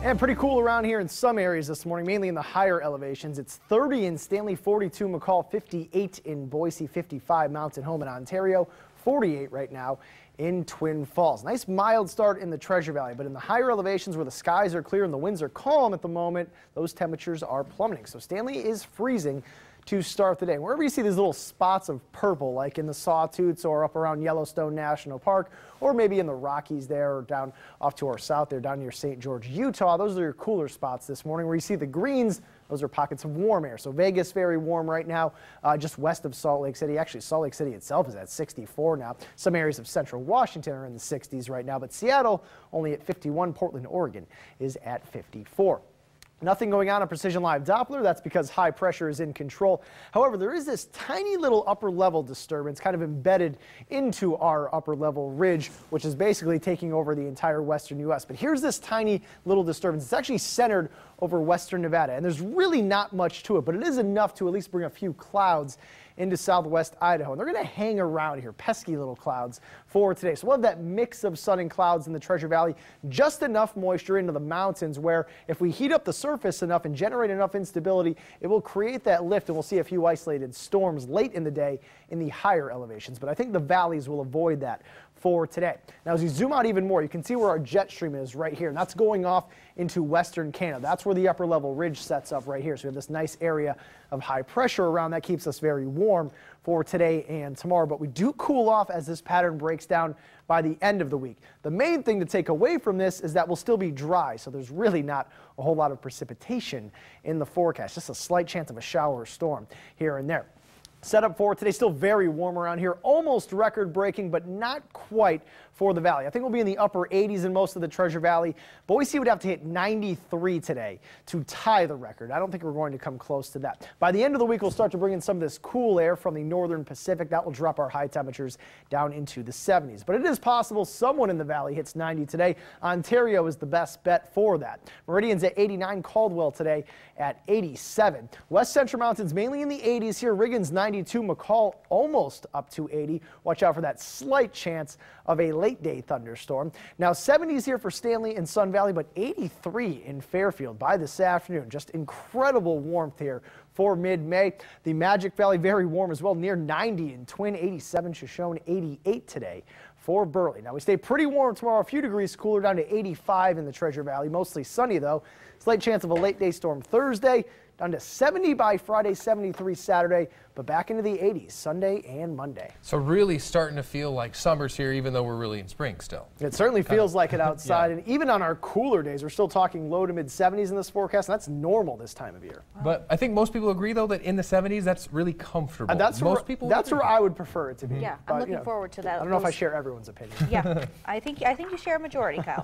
And pretty cool around here in some areas this morning, mainly in the higher elevations. It's 30 in Stanley, 42 McCall, 58 in Boise, 55 Mountain Home in Ontario, 48 right now in Twin Falls. Nice mild start in the Treasure Valley, but in the higher elevations where the skies are clear and the winds are calm at the moment, those temperatures are plummeting. So Stanley is freezing to start the day. Wherever you see these little spots of purple, like in the Sawtooths or up around Yellowstone National Park, or maybe in the Rockies there, or down off to our south there, down near St. George, Utah, those are your cooler spots this morning. Where you see the greens, those are pockets of warm air. So Vegas, very warm right now, just west of Salt Lake City. Actually, Salt Lake City itself is at 64 now. Some areas of central Washington are in the 60s right now, but Seattle only at 51. Portland, Oregon is at 54. Nothing going on Precision Live Doppler. That's because high pressure is in control. However, there is this tiny little upper level disturbance kind of embedded into our upper level ridge, which is basically taking over the entire western U.S. But here's this tiny little disturbance. It's actually centered over western Nevada, and there's really not much to it, but it is enough to at least bring a few clouds into southwest Idaho. And they're going to hang around here, pesky little clouds for today. So we'll have that mix of sun and clouds in the Treasure Valley, just enough moisture into the mountains where if we heat up the surface enough and generate enough instability, it will create that lift, and we'll see a few isolated storms late in the day in the higher elevations. But I think the valleys will avoid that for today. Now, as you zoom out even more, you can see where our jet stream is right here, and that's going off into western Canada. That's where the upper level ridge sets up right here. So we have this nice area of high pressure around that keeps us very warm for today and tomorrow, but we do cool off as this pattern breaks down by the end of the week. The main thing to take away from this is that we'll still be dry, so there's really not a whole lot of precipitation in the forecast, just a slight chance of a shower or storm here and there. Setup for today, still very warm around here, almost record breaking, but not quite for the valley. I think we'll be in the upper 80s in most of the Treasure Valley. Boise would have to hit 93 today to tie the record. I don't think we're going to come close to that. By the end of the week, we'll start to bring in some of this cool air from the northern Pacific. That will drop our high temperatures down into the 70s. But it is possible someone in the valley hits 90 today. Ontario is the best bet for that. Meridian's at 89, Caldwell today at 87. West Central Mountains mainly in the 80s here. Riggins 92, McCall almost up to 80. Watch out for that slight chance of a late day thunderstorm. Now 70s here for Stanley and Sun Valley, but 83 in Fairfield by this afternoon. Just incredible warmth here for mid-May. The Magic Valley very warm as well, near 90 in Twin, 87 Shoshone, 88 today for Burley. Now we stay pretty warm tomorrow, a few degrees cooler down to 85 in the Treasure Valley. Mostly sunny though. Slight chance of a late day storm Thursday. Down to 70 by Friday, 73 Saturday, but back into the 80s Sunday and Monday. So really starting to feel like summer's here, even though we're really in spring still. It certainly feels like it outside, yeah. And even on our cooler days, we're still talking low to mid 70s in this forecast, and that's normal this time of year. Wow. But I think most people agree, though, that in the 70s, that's really comfortable. That's where I would prefer it to be. Yeah, I'm looking forward to that. I don't know if I share everyone's opinion. Yeah, I think you share a majority, Kyle.